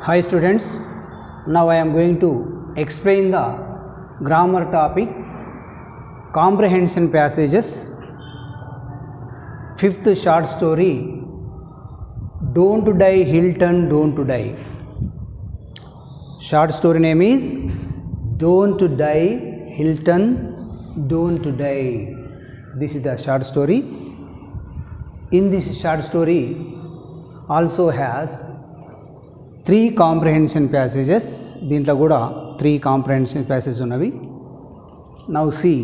Hi students, now I am going to explain the grammar topic comprehension passages. Fifth short story, Don't Die Hilton, Don't Die. Short story name is Don't Die Hilton, Don't Die. This is the short story. In this short story also has 3 comprehension passages. దీంట్లో కూడా 3 comprehension passages ఉన్నవి. Now see,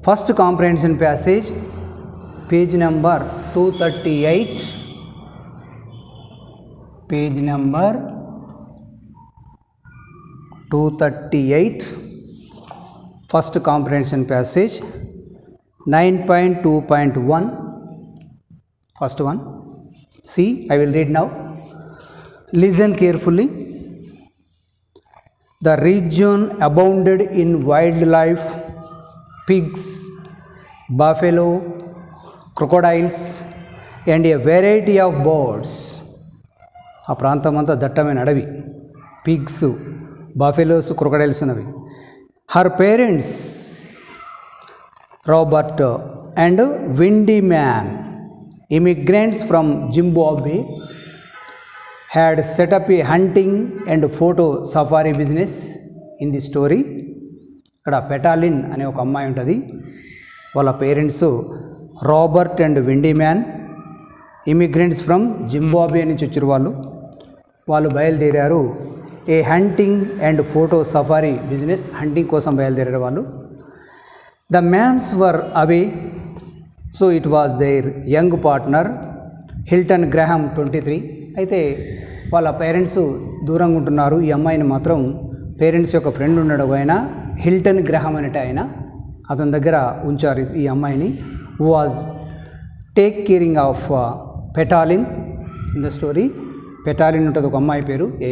first comprehension passage, page number 238, page number 238, first comprehension passage, 9.2.1, first one. See, I will read now. Listen carefully. The region abounded in wildlife, pigs, buffalo, crocodiles, and a variety of birds. ఆ ప్రాంతం అంతా దట్టమైన అడవి, pigs, buffaloes, crocodiles ఉన్నవి. Her parents Robert and Wendy man, immigrants from Zimbabwe, had set up a hunting and photo safari business in the story. ఇక్కడ పెటాలిన్ అనే ఒక అమ్మాయి ఉంటుంది. వాళ్ళ parents Robert and Wendy Mann, immigrants from Zimbabwe నుంచి వచ్చారు. వాళ్ళు బయలుదేరారు a hunting and photo safari business, hunting కోసం బయలుదేరారు వాళ్ళు. The Manns were away, so it was their young partner Hilton Graham 23. అయితే వాళ్ళ పేరెంట్స్ దూరంగా ఉంటున్నారు. ఈ అమ్మాయిని మాత్రం పేరెంట్స్ యొక్క ఫ్రెండ్ ఉన్నాడు ఆయన, హిల్టన్ గ్రాహం అనేట ఆయన, అతని దగ్గర ఉంచారు ఈ అమ్మాయిని. Was take caring of Petaline in the story. Petaline ఉంటుంది ఒక అమ్మాయి పేరు, a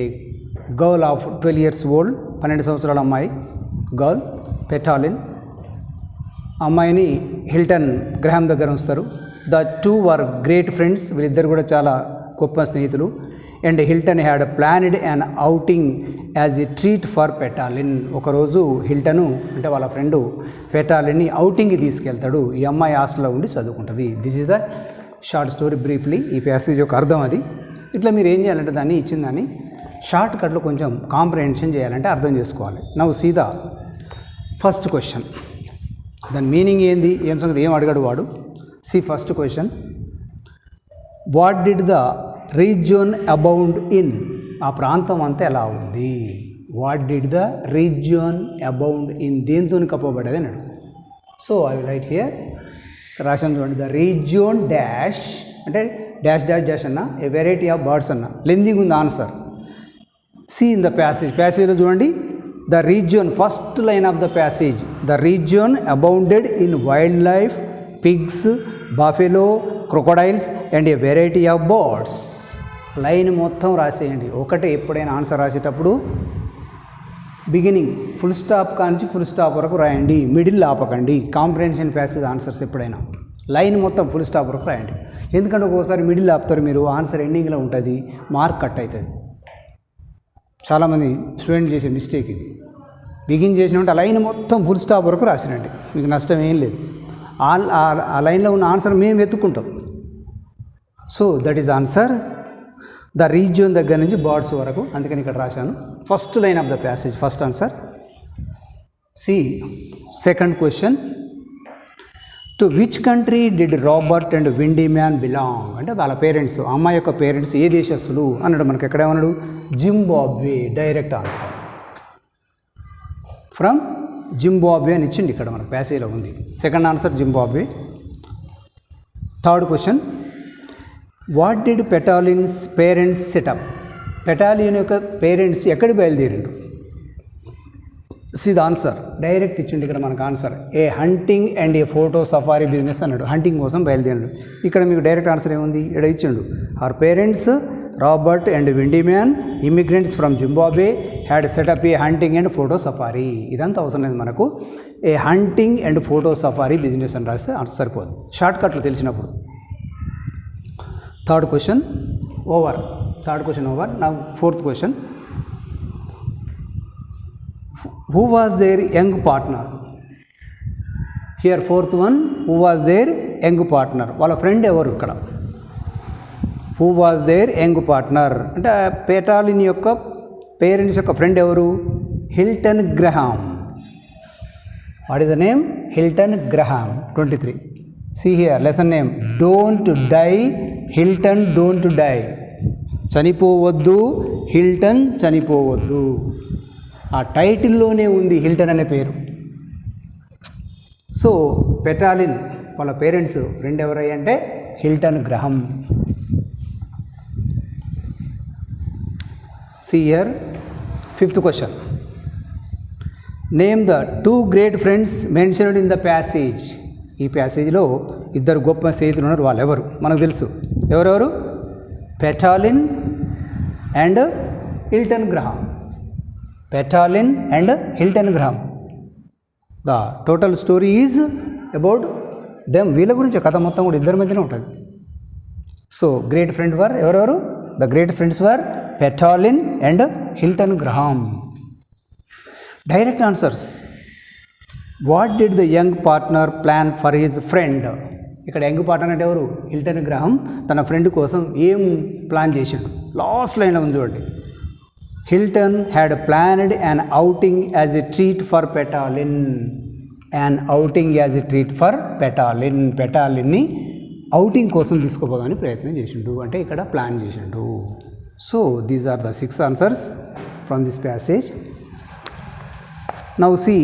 girl of 12 years old, 12 సంవత్సరాల అమ్మాయి, గర్ల్ పెటాలిన్. అమ్మాయిని హిల్టన్ గ్రహాం దగ్గర ఉంచుతారు. The two were great friends, వీళ్ళిద్దరు కూడా చాలా గొప్ప స్నేహితులు. And Hilton had planned an outing as a treat for Petaline. ఒకరోజు హిల్టను అంటే వాళ్ళ ఫ్రెండు పెటాలిన్ని అవుటింగ్కి తీసుకెళ్తాడు. ఈ అమ్మాయి హాస్టల్లో ఉండి చదువుకుంటుంది. This is the short story briefly. ఈ ప్యాసేజ్ యొక్క అర్థం అది. ఇట్లా మీరు ఏం చేయాలంటే దాన్ని ఇచ్చిన దాన్ని షార్ట్ కట్లో కొంచెం కాంప్రహెన్షన్ చేయాలంటే అర్థం చేసుకోవాలి. Now see the first question. దాని మీనింగ్ ఏంది, ఏం సంగతి, ఏం అడిగాడు వాడు. See first question, what did the region abound in. ఆ ప్రాంతం అంతా ఎలా ఉంది. What did the region abound in, దేంతో కప్పబడ్డది అన్నాడు. So I will write here, రాశాను చూడండి. ద రీజియన్ డాష్ అంటే డాష్ డాష్ డాష్ అన్న, ఏ వెరైటీ ఆఫ్ బర్డ్స్ అన్న. లెందింగ్ ఉంది answer. See in the passage, ప్యాసేజ్లో చూడండి. The region, first line of the passage, the region abounded in wild life, pigs, buffalo, crocodiles and A variety of birds. Line మొత్తం రాసేయండి. ఒకటే ఎప్పుడైనా answer రాసేటప్పుడు beginning full stop కాంచి full stop వరకు రాయండి, middle ఆపకండి. Comprehension passage answers ఎప్పుడైనా line మొత్తం full stop వరకు రాయండి. ఎందుకంటే ఒక్కోసారి మిడిల్ ఆపుతారు మీరు, ఆన్సర్ ఎండింగ్లో ఉంటుంది, మార్క్ కట్ అవుతుంది. చాలామంది స్టూడెంట్ చేసే మిస్టేక్ ఇది. బిగిన్ చేసినట్టు లైన్ మొత్తం ఫుల్ స్టాప్ వరకు రాసినండి, మీకు నష్టం ఏం లేదు. ఆ లైన్లో ఉన్న ఆన్సర్ మేము వెతుక్కుంటాం. So that is answer. The region దగ్గర నుంచి బర్డ్స్ వరకు, అందుకని ఇక్కడ రాశాను. First line of the passage, first answer. See second question, to which country did Robert and Wendy Mann belong. అంటే వాళ్ళ పేరెంట్స్, అమ్మాయి యొక్క పేరెంట్స్ ఏ దేశస్తులు అన్నాడు. మనకి ఎక్కడేమన్నాడు, Zimbabwe. Direct answer, from Zimbabwe అని ఇచ్చిండి ఇక్కడ మనకు ప్యాసేజ్లో ఉంది. Second answer Zimbabwe. Third question, what did Petaline's parents set up. Petaline యొక్క పేరెంట్స్ ఎక్కడి బయలుదేరారు. సి ద ఆన్సర్, డైరెక్ట్ ఇచ్చిండి ఇక్కడ మనకు answer. A hunting and a photo safari business అన్నాడు. హంటింగ్ కోసం బయలుదేరాడు. ఇక్కడ మీకు డైరెక్ట్ ఆన్సర్ ఏముంది, ఇక్కడ ఇచ్చిండు. Our parents Robert and Wendy Mann, immigrants from Zimbabwe, had set up a hunting and photo safari. ఇదంతా అవసరం లేదు మనకు. A hunting and photo safari business అని రాస్తే ఆన్సర్ సరిపోదు, షార్ట్ కట్లు తెలిసినప్పుడు. Third question, over. third question over. Now fourth question. Who was their young partner? Here fourth one, who was their young partner? వాళ్ళ ఫ్రెండ్ ఎవరు ఇక్కడ? Who was their young partner? అంటే పెటాలిన్ యొక్క పేరెంట్స్ యొక్క friend ఎవరు? Hilton గ్రహాం. What is the name? Hilton గ్రహాం. 23. See here, lesson name, don't die, Hilton don't die. చనిపోవద్దు, Hilton చనిపోవద్దు. ఆ టైటిల్లోనే ఉంది హిల్టన్ అనే పేరు. సో పెటాలిన్ వాళ్ళ పేరెంట్స్ ఫ్రెండ్ ఎవరయ్య అంటే హిల్టన్ గ్రహం. See here, fifth question. Name the two great friends mentioned in the passage. ఈ ప్యాసేజ్లో ఇద్దరు గొప్ప స్నేహితులు ఉన్నారు. వాళ్ళు ఎవరు? మనకు తెలుసు. ఎవరెవరు? Petaline and Hilton Graham. Petaline and Hilton Graham. The total story is about them. వీళ్ళ గురించి కథ మొత్తం కూడా ఇద్దరి మధ్యనే ఉంటుంది. సో గ్రేట్ ఫ్రెండ్ వర్ ఎవరెవరు? The great friends were Petaline and Hilton Graham. Direct answers. What did the young partner plan for his friend? ఇక్కడ యంగ్ పార్ట్నర్ అంటే ఎవరు? హిల్టన్ గ్రహాం తన ఫ్రెండ్ కోసం ఏం ప్లాన్ చేశాడు? లాస్ట్ లైన్లో ఉంది చూడండి. Hilton had planned an outing as a treat for Petaline. An outing as a treat for Petaline. పెటాలిన్ని అవుటింగ్ కోసం తీసుకోపోదామని ప్రయత్నం చేసిండు, అంటే ఇక్కడ ప్లాన్ చేసిండు. So these are the 6 answers from this passage. Now see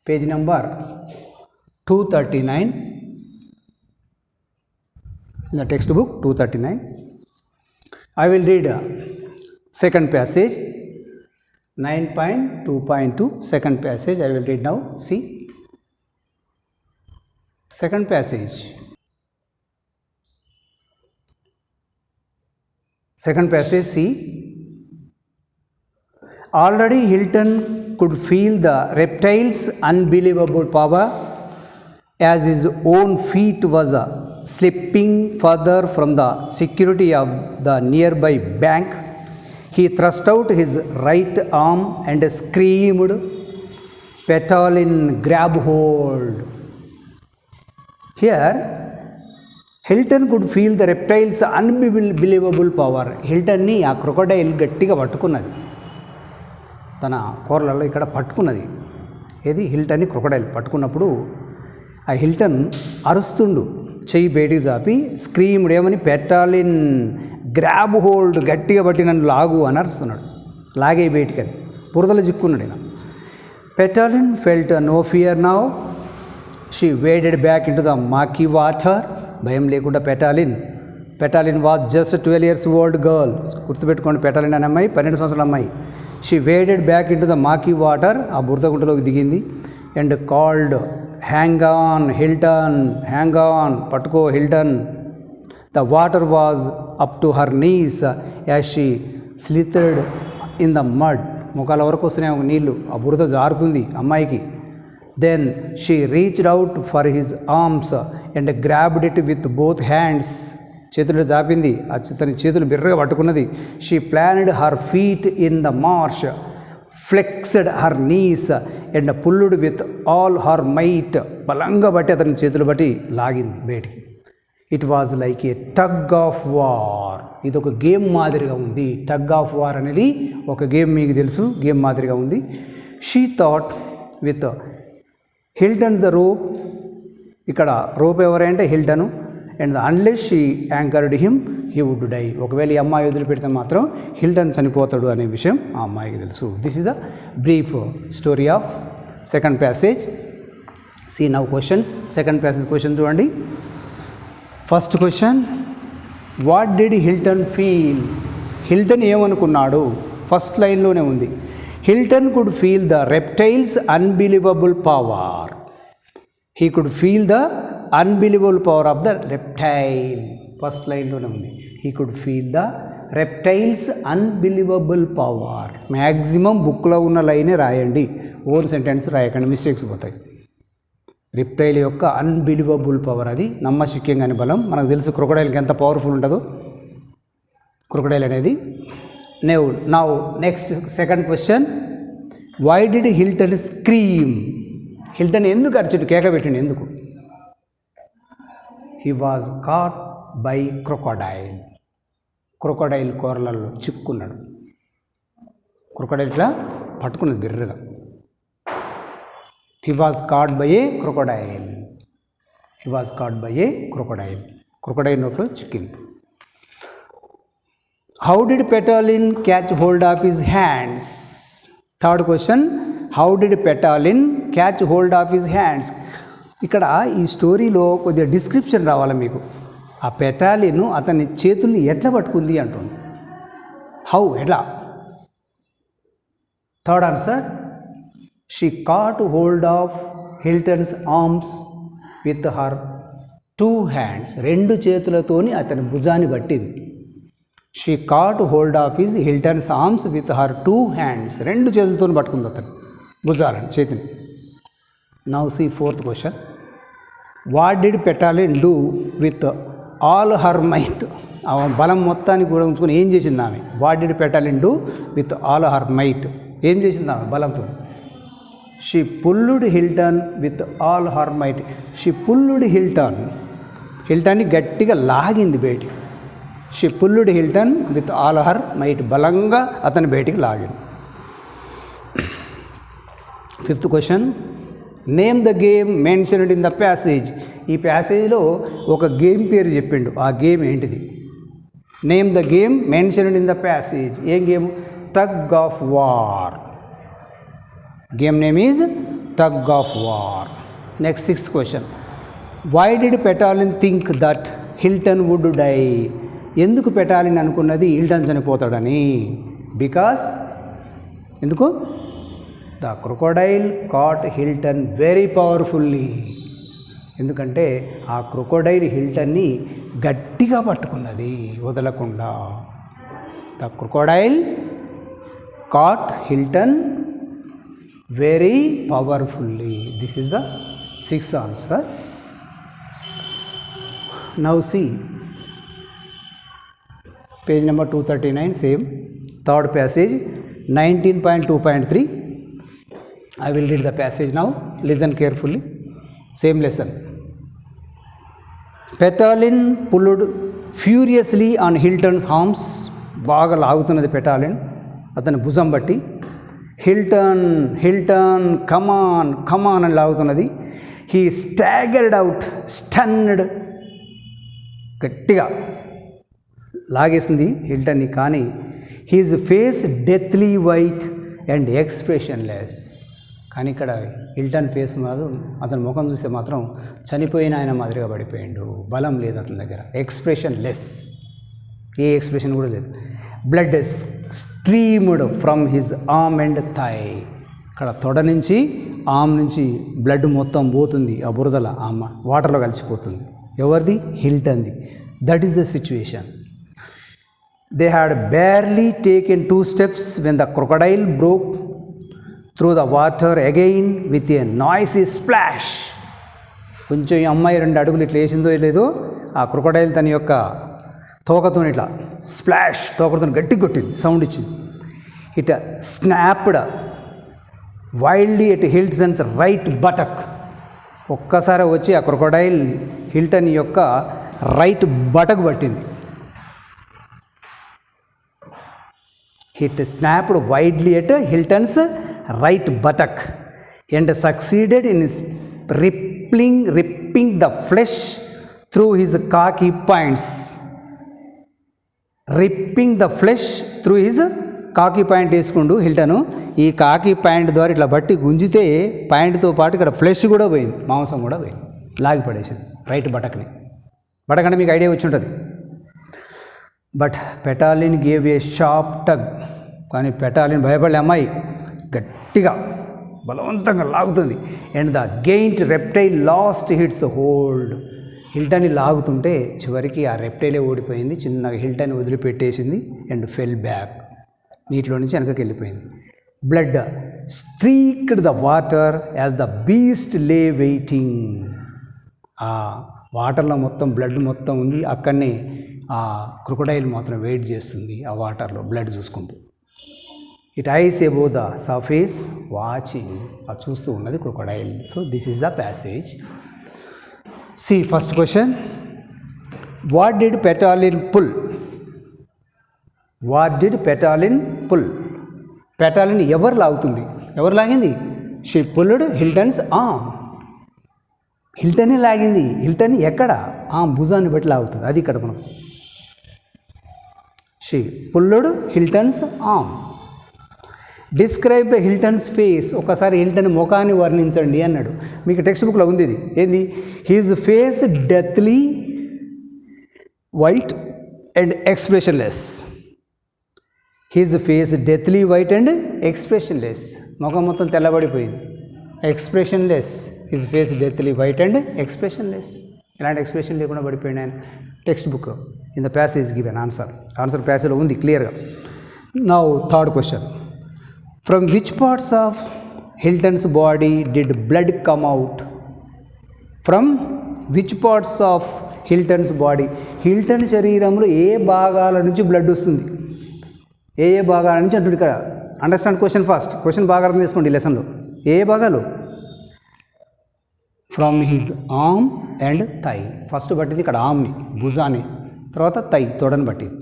page number 239 in the textbook. 239. I will read second passage, 9.2.2 second passage. I will read now. See, second passage. Second passage, see. Already Hilton could feel the reptile's unbelievable power as his own feet was slipping further from the security of the nearby bank. He thrust out his right arm and screamed, "Petalin, grab hold!" Here, Hilton could feel the reptile's unbelievable power. Hilton ni ఆ crocodile గట్టిగా పట్టుకున్నది, తన కూరలలో ఇక్కడ పట్టుకున్నది. ఏది? హిల్టన్ని crocodile పట్టుకున్నప్పుడు ఆ హిల్టన్ అరుస్తుండు, చెయ్యి బయటికి చాపి స్క్రీమ్డ్ ఏమని? పెటాలిన్, గ్రాబ్ హోల్డ్, గట్టిగా బట్టి నన్ను లాగు అని అరుస్తున్నాడు. లాగే బయటికని బురదలో చిక్కున్నాడు ఈయన. Petaline felt no fear now. She waded back into the murky water. భయం లేకుండా Petaline was just 12 years old girl. గుర్తుపెట్టుకోండి, పెటాలిన్ అనే అమ్మాయి 12 సంవత్సరాల అమ్మాయి. She waded back into the murky water. ఆ బురద గుంటలోకి దిగింది. And called, hang on Hilton, hang on, పట్టుకో Hilton. The water was up to her knees as she slithered in the mud. ముఖాల వరకు వస్తున్నాయి నీళ్ళు, ఆ బురద జారుతుంది అమ్మాయికి. Then she reached out for his arms and grabbed it with both hands. చేతులు జాపింది, తన చేతులు బిర్రగా పట్టుకున్నది. She planned her feet in the marsh, flexed her knees and pulled with all her might. బలంగా బట్టి అతని చేతులు బట్టి లాగింది బయటికి. It was like a tug of war. ఇది ఒక గేమ్ మాదిరిగా ఉంది. టగ్ ఆఫ్ వార్ అనేది ఒక గేమ్, మీకు తెలుసు, గేమ్ మాదిరిగా ఉంది. She thought with Hilton the rope. ఇక్కడ రోప్ ఎవరంటే Hilton. And unless she anchored him he would die. ఒకవేళ ఈ అమ్మాయి వదిలిపెడితే మాత్రం హిల్టన్ చనిపోతాడు అనే విషయం ఆ అమ్మాయికి తెలుసు. This is the brief story of second passage. See now questions. Second passage question చూడండి. First question, what did Hilton feel? Hilton ఏమనుకున్నాడు? ఫస్ట్ లైన్లోనే ఉంది. Hilton could feel the reptile's unbelievable power. He could feel the unbelievable power of the reptile. First లైన్లోనే ఉంది. He could feel the reptile's unbelievable power. Maximum బుక్లో ఉన్న లైనే రాయండి, own sentence రాయకండి, మిస్టేక్స్ పోతాయి. రెప్టైల్ యొక్క అన్బిలీవబుల్ పవర్, అది నమ్మశక్యంగాని బలం. మనకు తెలుసు క్రొకోడైల్కి ఎంత పవర్ఫుల్ ఉంటుందో. క్రొకడైల్ అనేది. Now next second question, why did Hilton scream? Hilton ఎందుకు అరిచాడు, కేక పెట్టిండు ఎందుకు? He was caught by crocodile. Crocodile కూరలలో చిక్కున్నాడు. క్రొకడైల్ ఇట్లా పట్టుకున్నది బిర్రగా. He was caught by a crocodile. He was caught by a crocodile. Crocodile నోట్లో చిక్కింది. How did Petaline catch hold of his hands? Third question, how did Petaline catch hold of his hands? ఇక్కడ ఈ స్టోరీలో కొద్దిగా description రావాలి మీకు. ఆ పెటాలిన్ అతని చేతుల్ని ఎట్లా పట్టుకుంది అంటుంది. హౌ, ఎట్లా? Third answer, she caught hold of Hilton's arms with her 2 hands. 2 చేతులతోని అతని భుజాన్ని పట్టింది. She caught hold of his Hilton's arms with her 2 hands. 2 చేతులతో పట్టుకుంది అతను భుజాలని, చేతిని. Now see fourth question, what did Petaline do with all her might? ఆ బలం మొత్తాన్ని కూడా ఉంచుకొని ఏం చేసింది ఆమె? What did Petaline do with all her might? ఏం చేసింది ఆమె బలంతో? She pulled Hilton with all her might. She pulled Hilton, హిల్టన్ని గట్టిగా లాగింది బయటికి. She pulled Hilton with all her might, బలంగా అతని బయటికి లాగింది. Fifth question, name the game mentioned in the passage. ఈ ప్యాసేజ్లో ఒక గేమ్ పేరు చెప్పిండు. ఆ గేమ్ ఏంటిది? Name the game mentioned in the passage. ఏం game? Tug of war. Game name is tug of war. Next sixth question, why did Petaline think that Hilton would die? ఎందుకు పెటాలిన్ అనుకున్నది హిల్టన్ చనిపోతాడని? Because, ఎందుకు? The crocodile caught Hilton very powerfully. ఎందుకంటే ఆ crocodile హిల్టన్ని గట్టిగా పట్టుకున్నది వదలకుండా. The crocodile caught Hilton very powerfully. This is the sixth answer. Now see page number 239, same third passage, 19.2.3. I will read the passage now. Listen carefully. Same lesson. Petalin pulled furiously on Hilton's arms. బాగా లాగుతున్నది పెటాలిన్ అతని భుజం బట్టి. Hilton Hilton come on come on అని లాగుతున్నది. He staggered out stunned. గట్టిగా లాగేసింది హిల్టన్ని. కానీ his face deathly white and expressionless. కానీ ఇక్కడ హిల్టన్ ఫేస్ మాత్రం, అతని ముఖం చూస్తే మాత్రం చనిపోయిన ఆయన మాదిరిగా పడిపోయిండు. బలం లేదు అతని దగ్గర. ఎక్స్ప్రెషన్ లెస్, ఏ ఎక్స్ప్రెషన్ కూడా లేదు. Blood streamed from his arm and thigh. ఇక్కడ తొడ నుంచి ఆర్మ్ నుంచి బ్లడ్ మొత్తం పోతుంది. ఆ బురదల ఆమె వాటర్లో కలిసిపోతుంది. ఎవరిది? హిల్టన్ది. That is the situation. They had barely taken 2 steps when the crocodile broke through the water again with a noisy splash. కొంచెం ఈ అమ్మాయి 2 అడుగులు ఇట్లా వేసిందో లేదో, ఆ క్రొకడైల్ తన యొక్క తోకతో ఇట్లా స్ప్లాష్, తోకతో గట్టి కొట్టింది, సౌండ్ ఇచ్చింది. It snapped wildly at Hilton's right buttock. ఒక్కసారి వచ్చి ఆ క్రొకడైల్ హిల్టన్ యొక్క రైట్ బటక్ పట్టింది. It snapped widely at Hilton's right buttock and succeeded in ripping the flesh through his khaki pants. Ripping the flesh through his khaki pant వేసుకుంటూ హిల్టను ఈ కాకి pant ద్వారా ఇట్లా బట్టి గుంజితే ప్యాంట్తో పాటు ఇక్కడ ఫ్లెష్ కూడా పోయింది, మాంసం కూడా పోయింది. లాగి పడేసింది రైట్ బటక్ని. బటక్ అంటే మీకు ఐడియా వచ్చి ఉంటుంది. But Petaline gave a sharp tug. కానీ పెటాలిన్ భయపడే అమ్మాయి గట్టిగా బలవంతంగా లాగుతుంది. And the giant reptile lost its hold. హిల్టన్ని లాగుతుంటే చివరికి ఆ రెప్టైలే ఓడిపోయింది. చిన్నగా హిల్టన్ని వదిలిపెట్టేసింది. అండ్ ఫెల్ బ్యాక్, నీటిలో నుంచి వెనకకి వెళ్ళిపోయింది. Blood streaked the water as the beast lay waiting. ఆ వాటర్లో మొత్తం బ్లడ్ మొత్తం ఉంది. అక్కడనే ఆ క్రొకడైల్ మాత్రం వెయిట్ చేస్తుంది ఆ వాటర్లో బ్లడ్ చూసుకుంటూ. It eyes above the surface watching, అది చూస్తూ ఉన్నది crocodile. So this is the passage. See first question, what did Petaline pull? What did Petaline pull? Petaline ఎవరు లాగుతుంది? ఎవరు లాగింది? She pulled Hilton's arm. హిల్టనే లాగింది. హిల్టన్ ఎక్కడ? ఆ భుజాన్ని బట్టి లాగుతుంది. అది ఇక్కడ మనం she pulled Hilton's arm. Describe the Hilton's face. ఒకసారి హిల్టన్ ముఖాన్ని వర్ణించండి అన్నాడు. మీకు టెక్స్ట్ బుక్లో ఉంది ఇది. ఏంది? His face deathly white and expressionless. His face deathly white and expressionless. ముఖం మొత్తం తెల్లబడిపోయింది. Expressionless. His face deathly white and expressionless. ఎలాంటి ఎక్స్ప్రెషన్ లేకుండా పడిపోయింది ఆయన. Text book in the passage given answer ప్యాసేజ్లో ఉంది క్లియర్గా. Now third question, from which parts of Hilton's body did blood come out? From which parts of Hilton's body? Hilton శరీరంలో ఏ భాగాల నుంచి బ్లడ్ వస్తుంది? ఏ భాగాల నుంచి అంటుంది ఇక్కడ. Understand question first. క్వశ్చన్ బాగా అర్థం చేసుకోండి ఈ లెసన్లో. ఏ భాగాలు? From his arm and thigh. First పట్టింది ఇక్కడ ఆర్మ్ని, భుజాన్ని. తర్వాత థై, తొడని పట్టింది.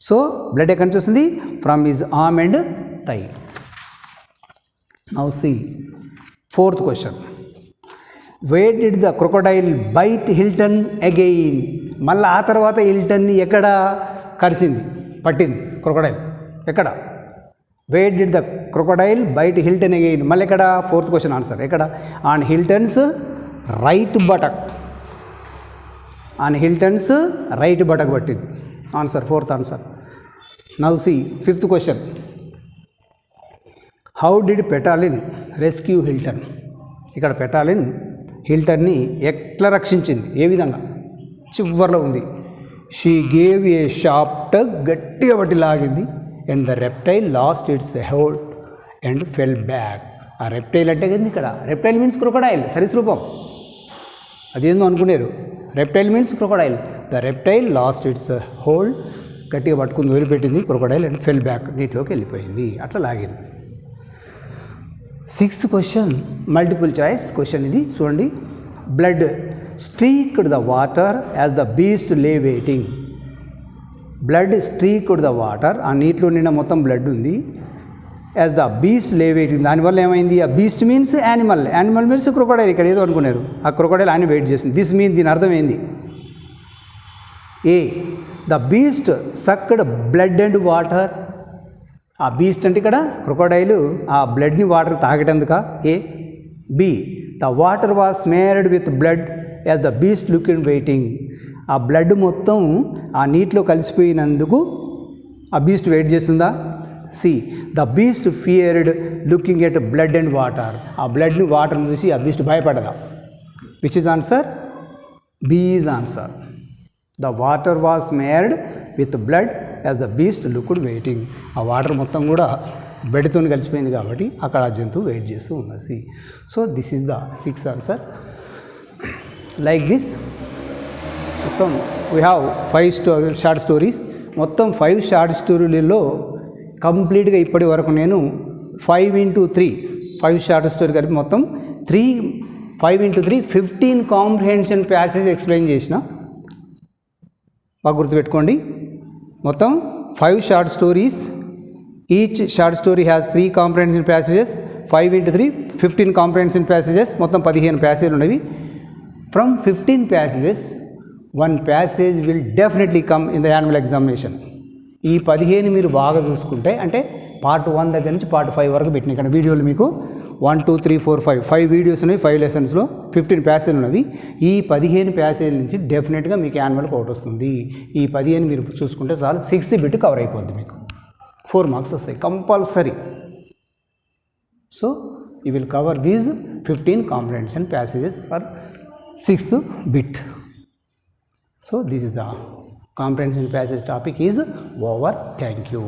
సో బ్లడ్ ఎక్కడి నుంచి వస్తుంది? From his arm and thigh. Now see fourth question, where did the crocodile bite Hilton again? మళ్ళీ ఆ తర్వాత హిల్టన్ని ఎక్కడ కరిసింది, పట్టింది క్రొకడైల్? ఎక్కడ? Where did the crocodile bite Hilton again? మళ్ళీ ఎక్కడ? ఫోర్త్ క్వశ్చన్ ఆన్సర్ ఎక్కడ? On Hilton's right buttock. On Hilton's right buttock పట్టింది. Answer fourth answer. Now see fifth question, how did Petaline rescue Hilton? ఇక్కడ Petaline హిల్టన్ని ఎట్లా రక్షించింది? ఏ విధంగా? చివర్లో ఉంది. She gave a sharp tug. గట్టిగా బట్టి లాగింది. And the reptile lost its hold and fell back. ఆ రెప్టైల్ అంటే కదా ఇక్కడ. రెప్టైల్ మీన్స్ క్రొకడైల్, సరీసృపం. అదేందో అనుకునేరు. Reptile means crocodile. The reptile lost its hold, గట్టిగా పట్టుకుని వదిలిపెట్టింది క్రొకడైల్ అండ్ ఫెల్ బ్యాక్, నీటిలోకి వెళ్ళిపోయింది. అట్లా లాగింది. Sixth question multiple choice question ఇది చూడండి. Blood streaked the water as the beast lay waiting. Blood streaked the water, ఆ నీటిలో నిండా మొత్తం బ్లడ్ ఉంది. As the beast lay waiting, దానివల్ల ఏమైంది? ఆ beast means animal. Animal means crocodile. ఇక్కడ ఏదో అనుకున్నారు. ఆ క్రొకడైల్ ఆయన వెయిట్ చేసింది. దిస్ మీన్స్, దీని అర్థం ఏంది? A, the beast sucked blood and water. ఆ బీస్ట్ అంటే ఇక్కడ క్రొకడైలు ఆ బ్లడ్ని వాటర్ తాగేటందుక? A. B, the water was smeared with blood as the beast look in waiting. ఆ బ్లడ్ మొత్తం ఆ నీటిలో కలిసిపోయినందుకు ఆ బీస్ట్ వెయిట్ చేస్తుందా? C, the beast feared looking at blood and water. ఆ బ్లడ్ని వాటర్ని చూసి ఆ బీస్ట్ భయపడదా? Which is answer? B is answer. The water was smeared with blood as the beast looked waiting. ఆ వాటర్ మొత్తం కూడా బ్లడ్తో కలిసిపోయింది కాబట్టి అక్కడ ఆ జంతువు వెయిట్ చేస్తూ ఉన్నది. So this is the sixth answer. Like this మొత్తం వీ హ్యావ్ 5 షార్ట్ స్టోరీస్. మొత్తం 5 షార్ట్ స్టోరీలలో కంప్లీట్గా ఇప్పటి వరకు నేను 5 షార్ట్ స్టోరీ కలిపి మొత్తం 5 × 3 15 కాంప్రిహెన్షన్ ప్యాసేజ్ ఎక్స్ప్లెయిన్ చేసిన. బాగా గుర్తుపెట్టుకోండి. మొత్తం 5 short stories. Each short story has 3 comprehension passages. 5 × 3 15 comprehension passages. మొత్తం 15 ప్యాసేజ్లు ఉన్నవి. From 15 passages 1 passage will definitely come in the annual examination. ఈ 15 మీరు బాగా చూసుకుంటే, అంటే పార్ట్ 1 దగ్గర నుంచి పార్ట్ 5 వరకు పెట్టిన ఇక్కడ వీడియోలు మీకు 1, 2, 3, 4, 5 వీడియోస్ ఉన్నాయి. 5 లెసన్స్లో 15 ప్యాసేజ్లు ఉన్నవి. ఈ 15 ప్యాసేజ్ నుంచి డెఫినెట్గా మీకు యాన్యువల్కి ఒకటి వస్తుంది. ఈ 15 మీరు చూసుకుంటే చాలు, 6th బిట్ కవర్ అయిపోద్ది. మీకు 4 మార్క్స్ వస్తాయి compulsory. So you will cover these 15 comprehension passages for 6th bit. So this is the comprehension passage topic is over. Thank you.